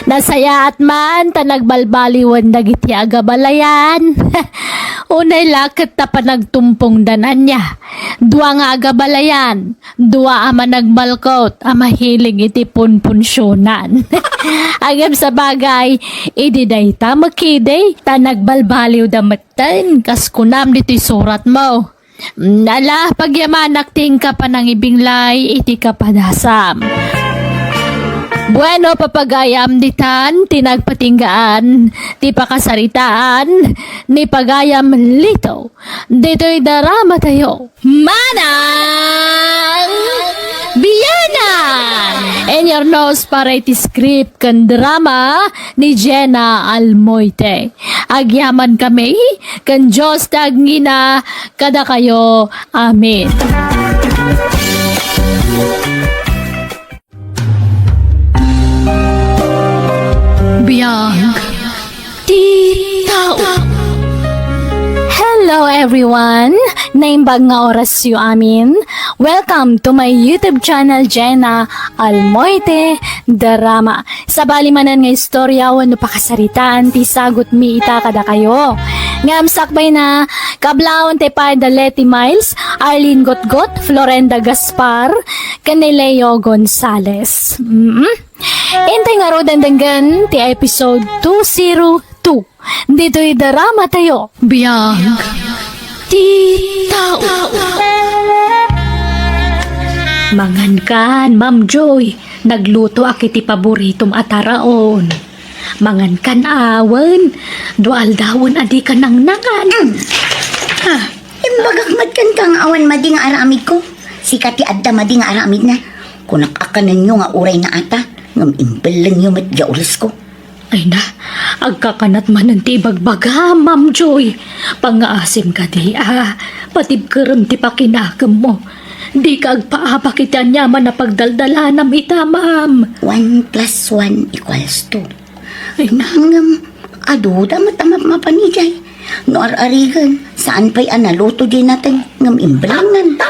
Nasaya at man ta nagbalbaliwan dagiti agabalayan. Unay laket ta panagtumpong danan niya. Dua nga agabalayan, dua ama nagbalkot, ama hiling iti punpunsyonan. Agam sa bagay, ididay ta makide, ta nagbalbaliw damatan, kas kunam dito'y surat mo. Nala, pagyamanak ting ka pa ng ibinglay, iti kapadasam. Bueno, papagayam ditan, tinagpatinggaan, ti pakasaritaan, ni pagayam lito. Dito'y darama tayo. Manang Biyanan! And your nose para iti script kan drama ni Jenna Almoite. Agyaman kami, kan Diyos tagngina, kada kayo. Amen. Biyang ti tao. Hello everyone! Naimbag nga oras yu amin. Welcome to my YouTube channel, Jenna Almoite Drama. Sa balimanan nga istorya, wano pakasaritaan, ti sagot mi ita kada kayo. Ngam sakbay na, kablaon te pa Daleti Miles, Arlene Gotgot, Florenda Gaspar, Caneleo Gonzales. Intay nga ro dandanggan ti episode 202. Dito'y darama tayo. Biyang ti tao. Mangan kan, Ma'am Joy. Nagluto akiti paboritom ataraon. Mangan kan awan. Dual dawon adi ka nang nangan. Imbagak kan kang awan mading aramid ko. Sikati adda mading aramid na. Kunak akanan nyo nga uray na ata. Ngam imbel lang yung matjaulis ko. Ay na, agkakanat man ng tibagbaga, Ma'am Joy. Pangaasim ka di patib karam ti pakinakam mo. Di ka agpaapa kita nyaman na pagdaldala na ita, Ma'am. 1 + 1 = 2. Ay na, Ngam, aduda matamap mapanijay. No arigan, saan pa'y analuto din natin ngam imblangan.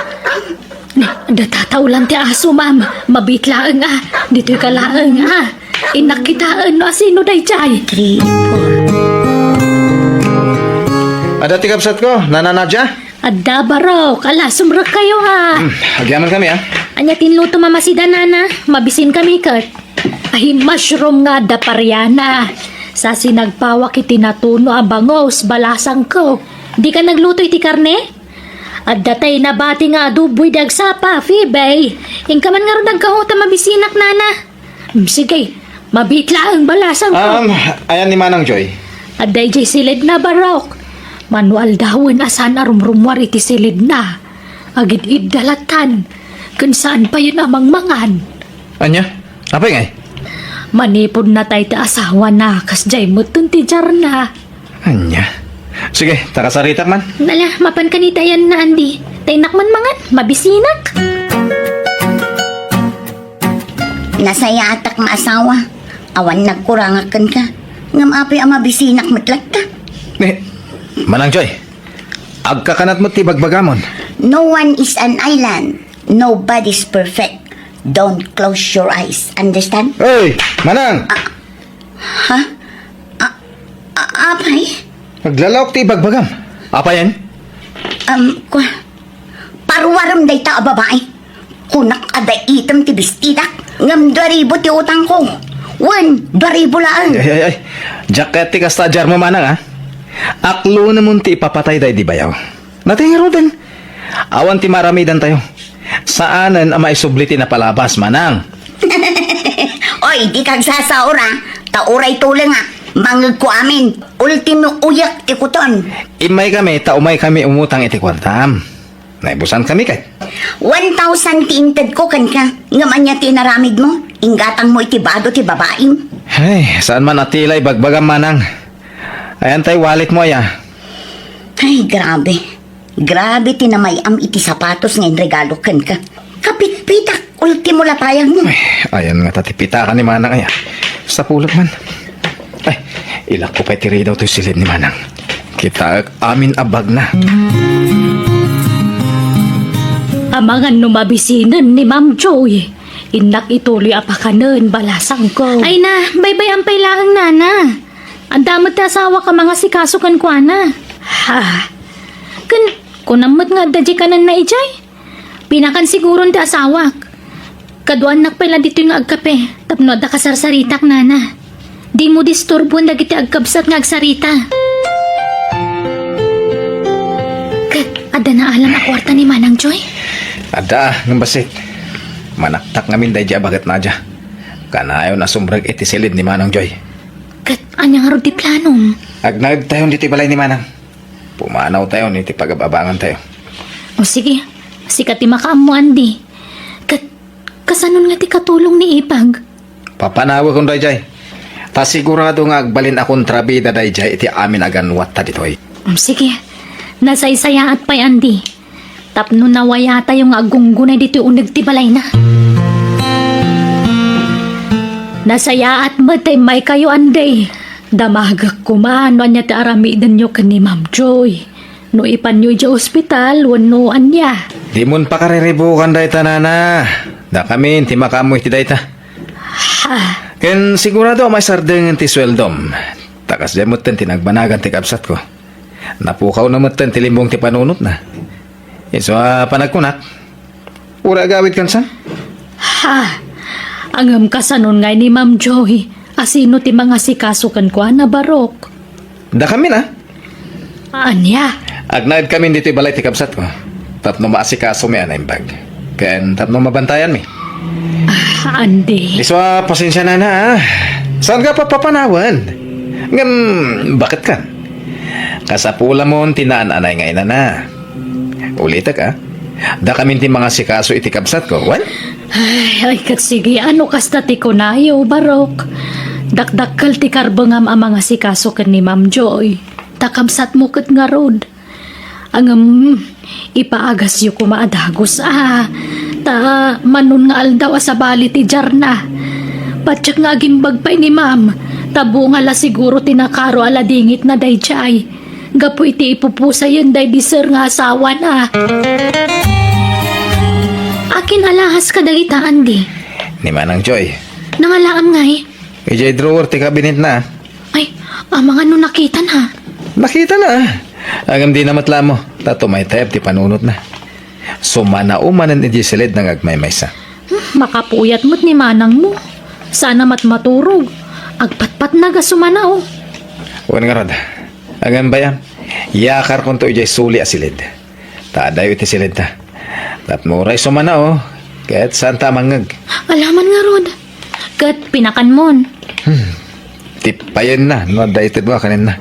datataulan ti aso, Ma'am. Mabitlaan dito'y kalaan Inakitaan no asino day chay. 3, 4. Ada tikapsat ko, Nana Nadja? Adda baro, kala sumrak kayo Agyaman kami Anya tinluto mamasida nana, mabisin kami kat. Ay mushroom nga da paryana. Sa sinagpawak iti natuno abangos, balasang ko. Di ka nagluto iti karne? At datay nabati nga aduboy dagsapa, Phoebe. Ingka man nga rin nagkahuta mabisinak nana. Sige, mabitla ang balasang ko. Ayan ni Manang Joy. At dayjay silid na barok. Manual dawin asan arumrumwar iti silid na. Agid-id dalatan. Kung saan pa yun amang mangan. Anya? Apa ngay? Manipod na tayo ti asawa na, kas jay mo ti Jarna. Anya. Sige, takasaritak man. Nala, mapan kanita yan na Andi. Tainak man mangan, mabisinak. Nasaya atak maasawa. Awan nagkurangakan ka. Ngam api ang mabisinak matlag ka. Manang Joy, agkakanat mo ti bagbagamon. No one is an island. Nobody's perfect. Don't close your eyes. Understand? Hey, Manang! Apay? Maglalawak ti bagbagam. Apa yan? Paruwaram day ta babae. Kunak aday itam ti bistidak. Ngam 2,000 ti utang ko. 2,000 lang. Ay. Jacket ti kastadyar mo, Manang, ha? Aklo naman ti ipapatay day di bayaw. Natingiro din. Awan ti maramidan tayo. Saanan ang maisubliti na palabas, Manang? Oy, di kag sasaura. Tauray tulang nga. Mangag ko amin. Ultimo uyak ti kuton. Imay kami, taumay kami umutang iti kwartam. Naibusan kami kay. 1,000 tiintad ko kan ka. Ngaman niya tinaramid mo. Ingatang mo iti bado ti babaeng. Ay, saan man atilay bagbagam, Manang? Ayan tayo wallet mo, ya. Ay, grabe. Grabe tinamayam iti sapatos ngayon regalo kan ka. Kapit-pitak. Ultimo lapayang mo. Ayan nga tatipita ka ni Manang, aya. Sa pulot man. Ay, ilak ko pa tiri daw to silid ni Manang. Kita amin abag na. Amangan no mabisinan ni Ma'am Joy. Inak ituloy apakanen balasang ko. Ay na, bye-bye ang pailaang nana. Ang damot ti asawa ka mga sikasukan ko na. Ha, Kunamot nga dadya ka na ijay. Pinakan siguro ti asawak. Kaduan nak pala dito yung agkape. Tapno da kasarsaritak nana. Di mo disturbo dagiti agkabsat nga agsarita. Ada na alam a kwarta ni Manang Joy? Ada, ng basit. Manaktak ngamin day dya bagat na dya. Kanayo na sumbrag iti silid ni Manang Joy. Anyang arod ti planom. Agnag tayo diti balay ni Manang. Pumanaw tayo niti pagababangan tayo. O sige, sikat ti makaam mo Andi. Kasanon nga ti katulong ni Ipag? Papanawa kong day jay. Ta sigurado nga agbalin akong trabida day jay iti amin aganwat ta ditoy. Sige, nasaysaya at pa'y Andi. Tapno nawaya tayong agunggunay dito unag ti balay na. nasaya at matay may kayo Anday. Damagak kumano niya ti aramidan nyo ka ni Ma'am Joy. No ipan nyo dya ospital, wanuan niya. Di mun pa kariribukan day ta nana. Da kami ti makamoy ti day ta. Ha, Ken sigurado may sardeng ti sweldom. Takas di mutten ti nagbanagan ti kapsat ko. Napukaw na mutten ti limbong ti panunot na. Iso panagkunak. Ura gawid kan sa? ha. Angam kasanon ngay ni Ma'am Joy. Asino ti mga sikasukan ko na barok. Da kami na. Anya? Agnaid kami dito balay ti kapsat ko. Tapno maasikaso mi anay bag. Ken tapno mabantayan mi. Andi. Iso pasensya na na. Saan ka papapanawan? Ngam, bakit ka? Kasapula mo tinaan anay ngay na na. Ulita ka. Da kami ti mga sikaso iti kapsat ko. Wan? Ay, katsige, ano kastati ko na yo, barok. Dakdakkel ti karbangam ang mga sikaso kan ni Ma'am Joy. Takabsat mo kat nga rod. Angam, ipaagas yu kumaadagos Ta, manon nga aldaw sa bali ti Jarna. Patsak nga gimbag pa ni Ma'am. Tabo nga la siguro tinakaro ala dingit na day chay. Gapo iti ipupusa yun day diser nga asawa na. Akin alahas ka dagita Andi. Ni Manang Joy. Nangalaam nga eh. EJ drawer ti kabinet na. Ay, mga no nakita na. Nakita na. Agam di na matla mo. Tato may tayap ti panunot na. Sumanaumanan iti silid ng agmaymaysa. Makapuyat mo't ni manang mo. Sana maturog. Agpatpat na gasumana oh. Huwag nga rod. Agam bayam. Yakar kong to ijay suli a silid. Taadayo iti silid ta. Tapno ray sumana oh. Kahit saan tamangag. Alaman nga Rod. Kat pinakan mon. Tipayan na. No daitid mo kanin na.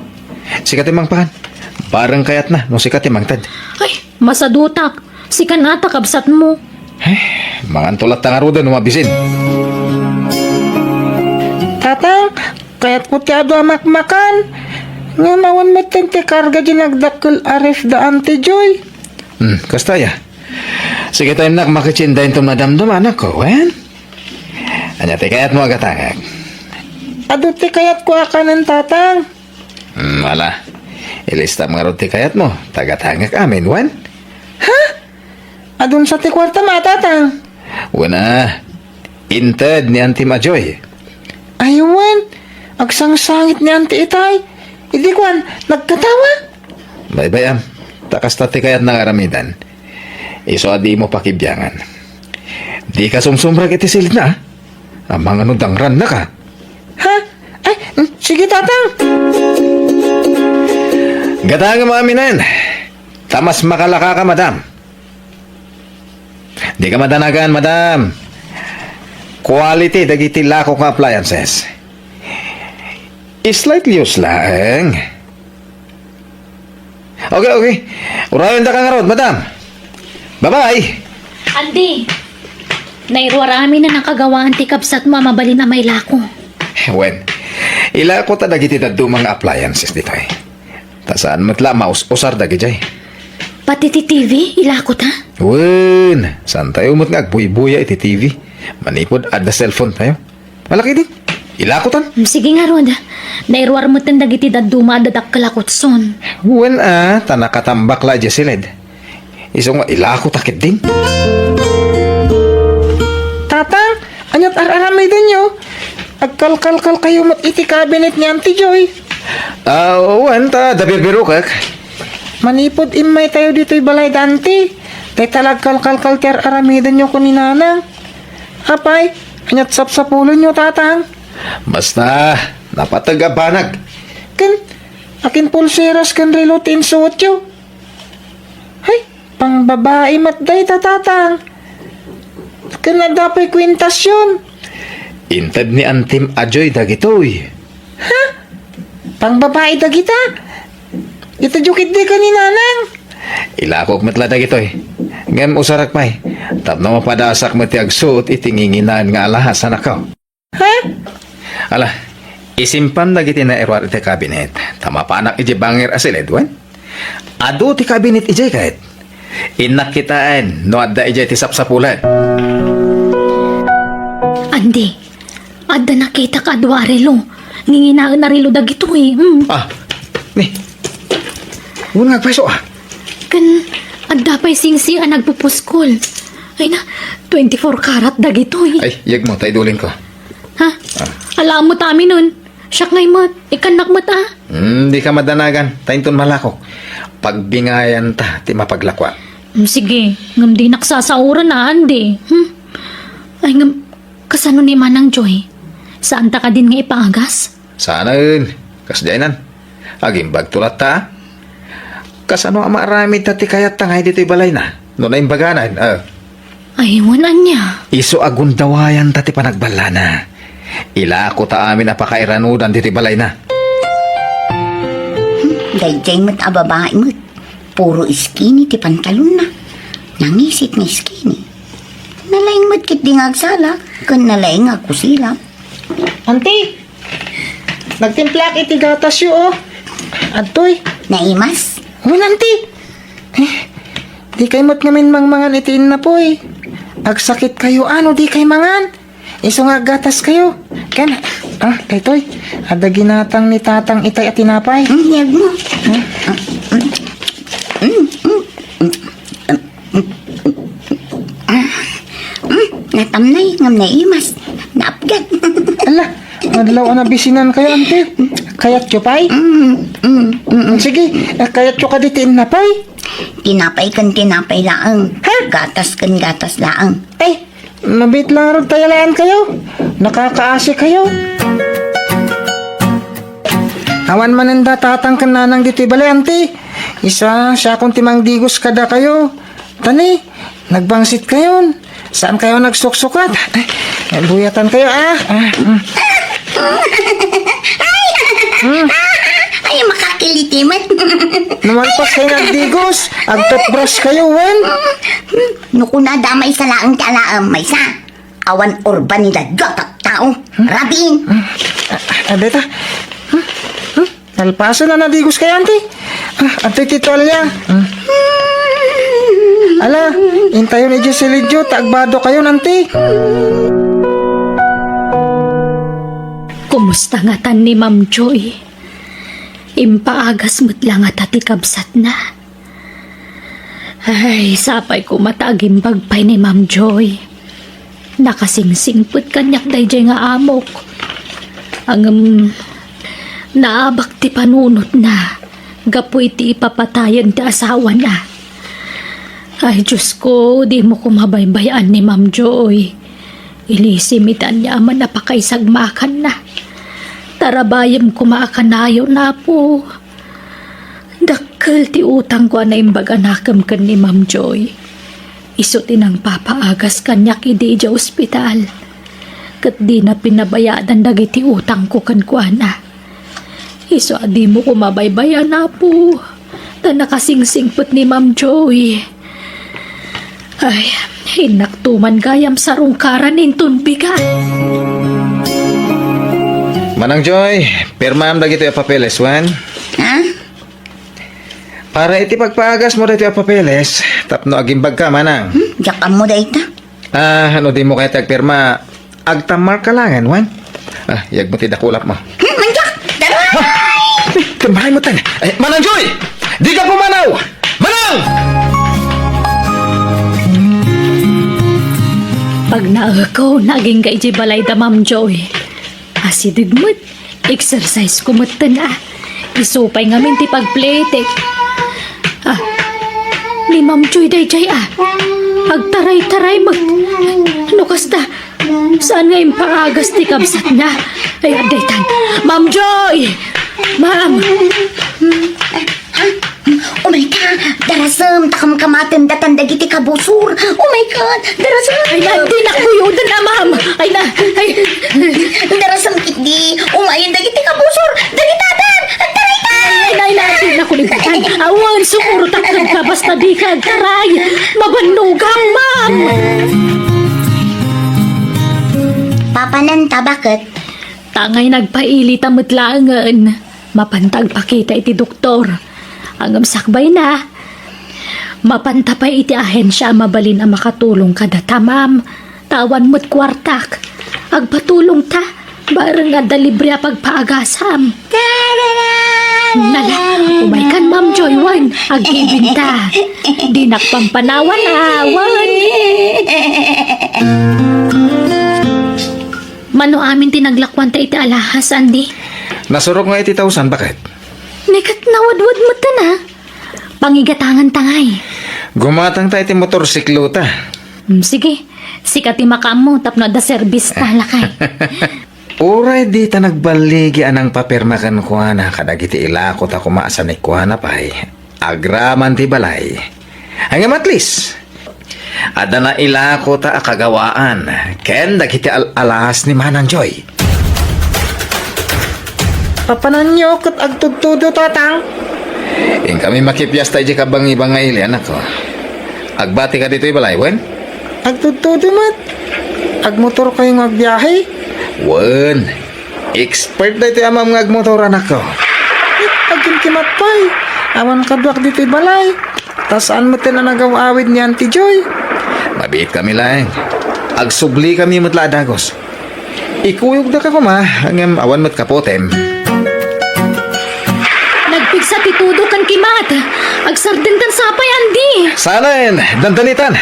Sikat imang pakan. Parang kayat na. No sikat imang tad. Ay, masadutak. Sikan ata kabsat mo. Mga antulat nga roda no mabisin. Kaya't putyado amak-makan. Nga mawan matente karga din nagdakkel arif da Auntie Joy. Kasta ya. Sige tayo nak makichindahin itong nadamdaman ako, wen? Anya te kayat mo agatangag. Ado ti kayat ko akanan tatang. Wala. Ilista mga roti kayat mo. Tagatangag amin, wen? Adun sa ti kwarta matatang. Wana. Inted ni Auntie Majoy. Aywan. Agsangsangit ni Auntie Itay. Idi kwan, nagkatawa. Bye-bye am. Takas tati kayat ng aramidan. Iso adi mo pakibyangan. Di ka sumsumrag iti silid na. Ang mga nudangran na ka. Ha? Ay, sige tatang. Gatang mo aminan. Tamas makalaka ka, madam. Di ka madanagan, madam. Quality dagiti lako nga appliances. Slightly use lang. Okay. Urayon da ka nga rod, madam. Bye-bye. Andi, nairwarami na nakagawaan ti kapsat mo mabalin na may lako. Wen, ila ko ta dagiti daddo mga appliances dito eh. Tasaan matla maus-usar dagiti. Pati ti TV, ilako ta? Wen, saan tayo mo't nga agbuy-buya iti TV? Manipod at the cellphone tayo. Malaki din. Ilakotan. Sige nga Rod, nairwar mo tan dagiti daduma dadak kalakotson. Wen tanakatambak la Jesiled. Isong nga ilakot akit din. Tatang, anyat araramay din nyo. Agkalkalkal kayo mat iti cabinet ni Auntie Joy. Wen dabir-biro kak. Manipod imay tayo dito'y balay dante. Tay talagkalkalkal ti araramay din nyo kuninanang. Apay, anyat sapsapulon nyo tatang. Basta, napatagabanag. Akin pulseras kan relo tinsuot yo. Hay, pang babae matday tatatang. Kan nagdapay kwintasyon. Inted ni Antim Ajoy dagitoy. Pang babae dagita. Ito jukit di kaninanang. Ilakok matla dagitoy. Ngem usarak may. Tapno mapadasak mati agsuot itinginginan nga alahas sa nakaw. Ha? Ala, isimpan na giti na erwar iti kabinet. Tama pa anak iji bangir asilid, wen? Ado ti kabinet iji kahit. Inak kitaan, no adda iji ti sapsapulan. Andi, adda nakita ka adwa relo. Nginginaan na relo dagito eh. Ni. Una nagpaiso Kan, adda pa'y singsi ang nagpupuskol. Ay na, 24 karat dagito eh. Ay, yag mo, taidulin ko. Ha? Alam mo tami nun. Siyak ngay mat, ikanak mata. Di ka madanagan, tainton malakok. Pagbingayan ta, ti mapaglakwa. Sige, ngam di naksasauran na, Andi. Ay ngam, kasano ni Manang Joy? Saan ta ka din nga ipaagas? Sana yun, kasdainan. Agimbag tulat ta. Kasano ang marami ta ti kayat tangay dito'y balay na. No na imbaganan, Ay, wanan niya. Iso agundawayan ta ti panagbalana. Ila ko ta amin apakairanudan dito'y balay na. Dayjay mo't ababae mo't. Puro skinny ti pantalon na. Nangisit nga skinny. Nalaing mo't kit di ngagsala. Kan nalaing nga kusilap. Auntie, nagtimplak iti gatas yo oh. Adtoy. Naimas? Huwag auntie. Di kay mo't ngamin mangmangan itiin na po eh. Agsakit kayo ano di kay mangan. Iso nga gatas kayo. Kan, kaytoy. Ada ginatang ni tatang itay at tinapay. Hiyag mo. Natamnay, ngam naimas. Naapgat. Ala, madlaw na bisinan kayo auntie. Kayat yo pay? Sige, kayat yo ka ditiin na pay. Tinapay kan tinapay laang. Gatas kan gatas laang. Ay, mabit lang rin tayalaan kayo. Nakakaasi kayo. Awan mananda tatang kananang dito'y balay, auntie. Isa, siya kung timang digos kada kayo. Tani, nagbangsit kayo. Saan kayo nagsuksukat? Ay, buyatan kayo, Ay, makakilitimat. Namalpas kayo nagdigos. Agtotbrush kayo, wen. Nuko na damay sa laang talaang. May sa. Awan urban nila gatak tao. Rabin! Abeta. Nalpaso na nadigos kay auntie. Auntie titol niya. Ala, intayo ni Joselidjo, taagbado kayo nanti. Kumusta nga tan ni Ma'am Joy? Impaagas mo't lang at atikabsat na. Ay, sapay ko mataging bagpay ni Ma'am Joy. Nakasingsingput kanyak dayjay nga amok. Ang naabak ti panunot na. Gapoy ti ipapatayan ti asawa na. Ay, Diyos ko, di mo kumabaybayan ni Ma'am Joy. Ilisimitan niya man napakaisagmakan na. Tarabayam kumaakanayo na po. Dakkel ti utang ko na imbaga nakam kan ni Ma'am Joy. Iso tinang papaagas kanyak idi ja ospital. Kat di na pinabayadan dagiti utang ko kan kuana. Iso adi mo kumabaybayan na po. Ta nakasingsingput ni Ma'am Joy. Ay, hinaktuman gayam sa rungkaran intun bigat. Manang Joy, pirmaam dagito yung papeles, Juan. Ha? Para iti pagpaagas mo dito yung papeles, tapno agimbag ka, manang. Yakam mo dayta. Ano di mo kaya tagpirma, agtamar ka langan, Juan. Yag mo tidakulap mo. Manjak! Daray! Kambahay mo tan. Manang Joy! Di ka pumanaw! Manang! Pag naakaw, naging kay balay da Ma'am Joy. Asidig mo't, exercise ko mo't na. Isupay nga minti pagpletek. Ni Ma'am Joy dayjay Agtaray-taray mag... Ano kasta? Saan nga yung paagas ti kabsat na? Ay, adaytan. Ma'am Joy! Ma'am! Oh my God! Darasam! Takam kamatin datan dagiti kabusur! Oh my God! Darasam! Ay, di nakuyudan na, ma'am! Ay, Darasam kiti! Umayon dagiti kabusur! Dagitatan! Taray! di nakulibutan. Awan, sumuro takag ka, basta di ka agtaray. Mabanugang, ma'am! Papananta, bakit? Tangay nagpaili tamutlangan. Mapantag pakita iti doktor. Ang sakbay na. Mapantapay iti ahensya mabalin ang makatulong kada tamam. Tawan mo't kwartak. Agpatulong ta. Barang nga dalibre pagpaagasam. Nala, umaykan Ma'am Joy, wan. Agibin ta. Di nakpampanawan awan. Mano amin tinaglakwan ta iti alahas, Andy. Nasurok nga iti tausan, bakit? Nekat nawadwad mo ta na. Pangigatangan tangay. Gumatang tayo iti motorsiklo ta. Sige, sikati makam mo tapno da service ta lakay. Uray di ta nagbaligi anang papirma kan kuana kadagiti ilako ta kumaasan ni kuana pay. Agraman ti balay. Hanggang at least. Ada na ilako ta akagawaan. Ken dagiti alahas ni Manang Joy. Papanan nyo kat agtudtudo tatang. Ing kami makipyas tayo di kabangi-bangay ili anak ko. Agbati ka dito ibalay, Wen? Agtudtudo mat. Agmotor kayong agbiyahe. Wen, expert na ito amam nga agmotor anak ko. Agin kimatpay. Awan kaduak dito'y balay. Tas saan mo na nagawawid ni Auntie Joy? Mabit kami lang. Agsubli kami matla dagos. Ikuyog na ka kuma, hanggang awan mat kapotem. Nagpigsa titudo kan kimat. Agsardin tan sapay, Andy. Sanain, dandanitan.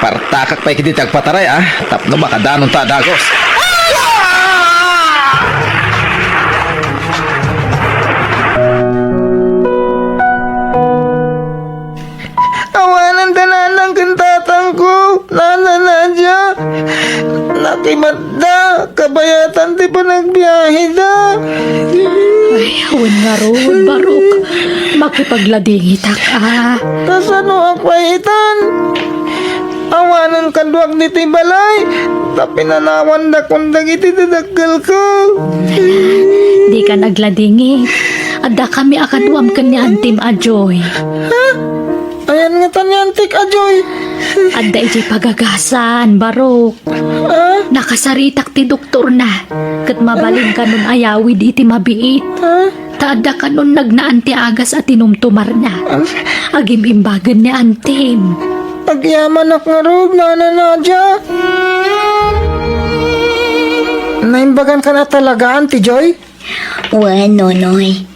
Partakak pa ikiti tagpataray tapno makadanon ta dagos. Awanan tanan ng kintatang ko. Nananadya. Nakimanda. Kabayatan di pa nagbiyahe da. Ay, awan nga roon, Barok. Makipagladingitak Tas ano akwahitan? Awanan kaduak dito'y balay. Tapi nanawan da kung dagiti dadaggal ko. Di ka nagladingi. Ada kami akaduam ka ni Antim Ajoy. Ayan nga tanyan, tik ajoy. Anda iti pagagasan, barok. Nakasaritak ti doktor na. Kat mabaling ka nun ayawid iti mabiit. Taada ka nun nagnaan ti agas at tinumtumar na. Agim-imbagan ni Antim. Agyaman ak nga rod, Nana Nadia. Naimbagan ka na talaga, Auntie Joy? Nonoy.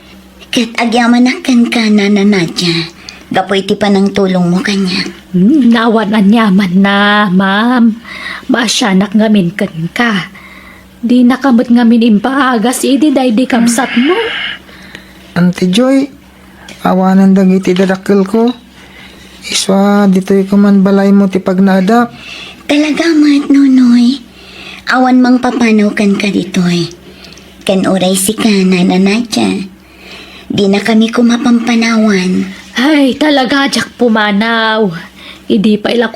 Kat agyaman akan ka, Nana Nadia. Gapoy ti pa ng tulong mo kanya. Nawan anyaman na, ma'am. Maasyanak ngamin kan ka. Di nakamot ngamin impaagas, idi day di kamsat mo. Auntie Joy, awanan dagiti dadakkel ko. Iswa, dito'y kuman balay mo ti pagnadak. Talaga mat, Nonoy. Awan mang papanaw ka ditoy. Kan oray si ka, Nana Nadia. Di na kami kumapampanawan. Ay, talaga, ajak pumanaw. Idi pa ila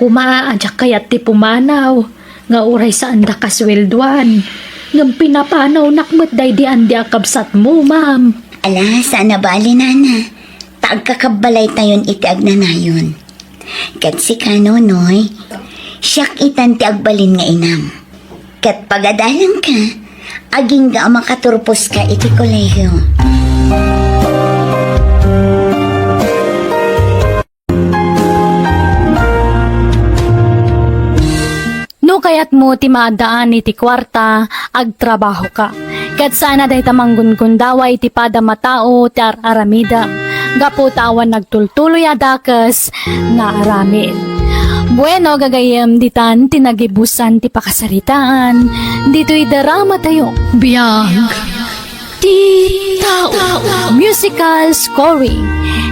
ajak kayat ti pumanaw. Nga uray sa anda kaswelduan. Ngam pinapanaw nakmat day di andi akabsat mo, ma'am. Ala, sana bali, Nana. Taagkakabalay tayon iti agnanayon. Kat si ka, Nonoy, siyak itan ti agbalin nga inam. Kat pagadalang ka, aging ga makaturpos ka iti kolehiyo. No kayat mo ti maadaan iti kwarta, agtrabaho ka. Kat sana dahi tamanggun daway ti pada matao ti aramida. Gapo tawan nagtultuloy adakas nga aramid. Bueno, gagayem ditan tinagibusan ti pakasaritaan. Dito'y darama tayo. Biyag. Ti Tao. Musical scoring.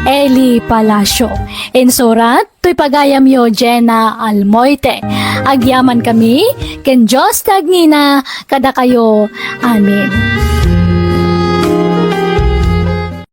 Eli Palacio. Insurat, to'y pagayam yo Jenna Almoite. Agyaman kami, ken Diyos tagnina, kada kayo. Amen.